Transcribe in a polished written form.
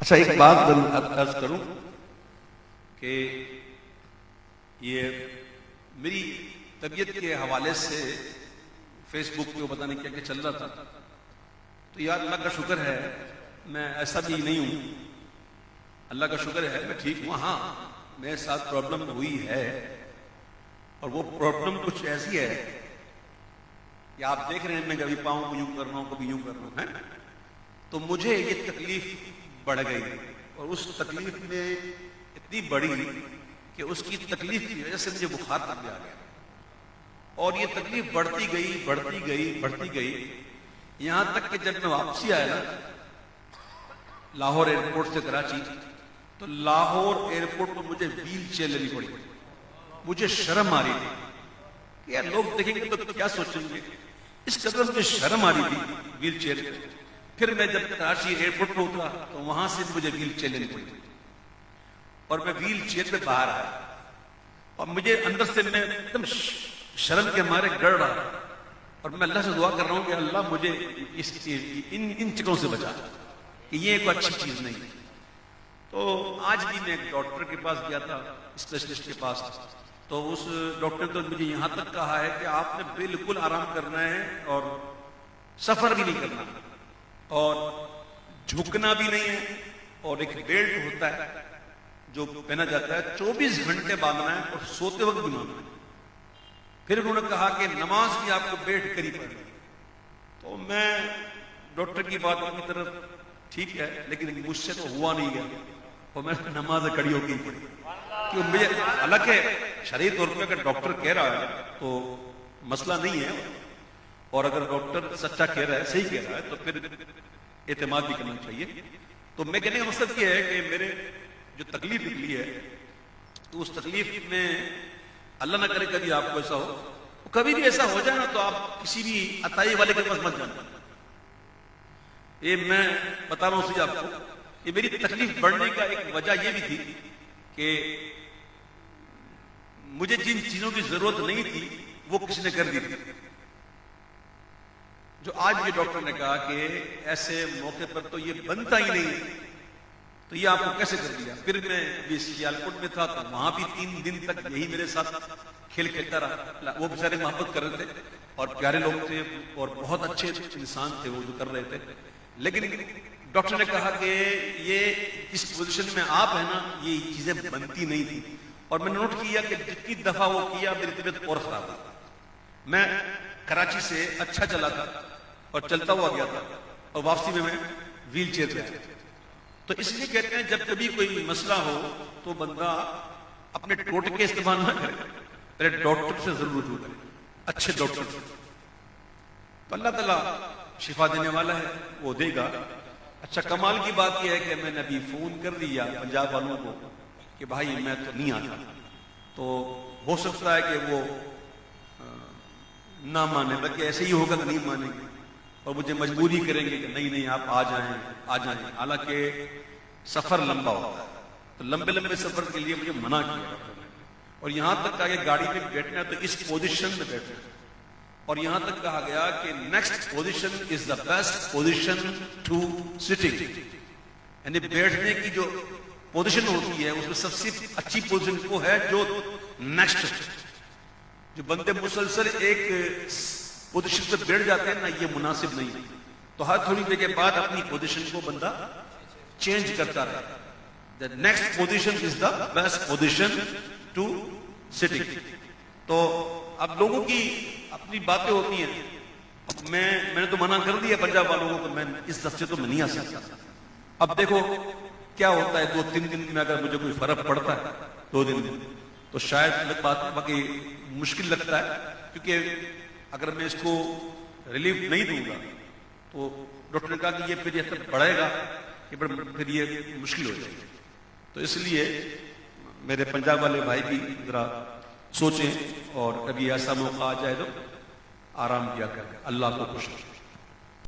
अच्छा, एक बात जरूर अर्ज करूं कि ये मेरी तबीयत के हवाले से फेसबुक पे पता नहीं क्या क्या चल रहा था, तो यार अल्लाह का शुक्र है मैं ऐसा भी नहीं हूं। अल्लाह का शुक्र है मैं ठीक हूं। हाँ, मेरे साथ प्रॉब्लम हुई है और वो प्रॉब्लम कुछ ऐसी है कि आप देख रहे हैं मैं कभी पाँव को यूं कर रहा हूं, कभी यूं कर रहा हूं, तो मुझे ये तकलीफ बढ़ गई और उस तकलीफ में इतनी बढ़ी कि उसकी तकलीफ की वजह से मुझे बुखार तक भी आ गया और ये तकलीफ बढ़ती गई बढ़ती गई बढ़ती गई, यहां तक कि जब मैं वापसी आया ना लाहौर एयरपोर्ट से कराची, तो लाहौर एयरपोर्ट पर मुझे व्हील चेयर लेनी पड़ी। मुझे शर्म आ रही थी कि यार लोग देखेंगे तो क्या सोचेंगे, इस कदर मुझे शर्म आ रही थी व्हील चेयर पे। फिर मैं जब कराची एयरपोर्ट पर उतरा तो वहां से मुझे व्हील चेयर लेनी पड़ी और मैं व्हील चेयर पे बाहर आया और मुझे अंदर से मैं एकदम शर्म के मारे डर रहा और मैं अल्लाह से दुआ कर रहा हूं कि अल्लाह मुझे इन चीजों से बचा कि ये कोई अच्छी चीज नहीं। तो आज भी मैं एक डॉक्टर के पास गया था, स्पेशलिस्ट के पास, तो उस डॉक्टर ने तो मुझे यहां तक कहा है कि आपने बिल्कुल आराम करना है और सफर भी नहीं करना और झुकना भी नहीं है, और एक बेल्ट होता है जो पहना जाता है 24 घंटे बांधना है और सोते वक्त भी बांधना है। फिर उन्होंने कहा कि नमाज भी आपको बैठ कर ही पढ़नी है। तो मैं डॉक्टर की बात अपनी तरफ ठीक है, लेकिन मुझसे तो हुआ नहीं गया और मैं नमाज खड़ी होकर पढ़ी क्योंकि मुझे हालांकि शरीय तौर पर अगर डॉक्टर कह रहा है तो मसला नहीं है, और अगर डॉक्टर सच्चा कह रहा है, सही कह रहा है, तो फिर एतमाद भी करना चाहिए। तो मैं कहने का मकसद ये है कि मेरे जो तकलीफ निकली है तो उस तकलीफ में अल्लाह ना करे कभी आपको ऐसा हो, कभी भी ऐसा हो जाए ना तो आप किसी भी अताई वाले के पास मत जाना। ये मैं बता रहा हूं आपको, ये मेरी तकलीफ बढ़ने का एक वजह ये भी थी कि मुझे जिन चीजों की जरूरत नहीं थी वो किसी ने कर दी थी। जो आज ये डॉक्टर ने कहा कि ऐसे मौके पर तो ये बनता ही नहीं, तो ये आपको कैसे कर दिया। फिर मैं भी सियालकोट में था तो वहां भी 3 दिन तक यही मेरे साथ खेल खेलता रहा। वो बेचारे मोहब्बत कर रहे थे और प्यारे लोग थे और बहुत अच्छे इंसान थे वो जो कर रहे थे, लेकिन डॉक्टर ने कहा कि ये इस पोजीशन में आप है ना, ये चीजें बनती नहीं थी। और मैंने नोट किया कि जितनी दफा वो किया मेरी तबीयत और खराब हुई। मैं कराची से अच्छा चला था और चलता हुआ गया था और वापसी में मैं व्हील चेयर पे आया। तो इसलिए कहते हैं जब कभी कोई मसला हो तो बंदा अपने टोटके इस्तेमाल ना करे, पहले डॉक्टर से जरूर रुजू करे, अच्छे डॉक्टर से। तो अल्लाह ताला शिफा देने वाला है, वो देगा। अच्छा, कमाल की बात यह है कि मैंने अभी फोन कर दिया पंजाब वालों को कि भाई मैं तो नहीं आता, तो हो सकता है कि वो ना माने, बल्कि ऐसे ही होगा कि नहीं मानेंगे और मुझे मजबूरी करेंगे कि नहीं नहीं आप आ जाएं आ जाएं। हालांकि सफर लंबा होता है, तो लंबे लंबे सफर के लिए मुझे मना किया और यहां तक कहा कि गाड़ी में बैठना है तो इस पोजीशन में बैठना, और यहां तक कहा गया कि next position is the best position to sitting, यानी बैठने की जो पोजीशन होती है उसमें सबसे अच्छी पोजीशन वो है जो नेक्स्ट। जो बंदे मुसलसल एक पोजीशन पे बैठ जाते हैं ना, ये मुनासिब नहीं। तो हर थोड़ी देर के बाद अपनी पोजीशन को बंदा चेंज करता रहे। The next position is the best position to sitting. तो अब लोगों की अपनी बातें होती हैं। मैंने तो मना कर दिया पंजाब वालों को, मैं इस दफ्ते तो मैं नहीं आ सकता। अब देखो क्या होता है, 2-3 दिन में अगर मुझे कोई फर्क पड़ता है 2 दिन में तो शायद अलग बात है, बाकी मुश्किल लगता है क्योंकि अगर मैं इसको रिलीफ नहीं दूंगा तो डॉक्टर ने कहा कि ये फिर ये बढ़ेगा कि फिर ये मुश्किल हो जाएगी। तो इसलिए मेरे पंजाब वाले भाई भी जरा सोचें और कभी ऐसा मौका आ जाए तो आराम किया करें। अल्लाह को खुश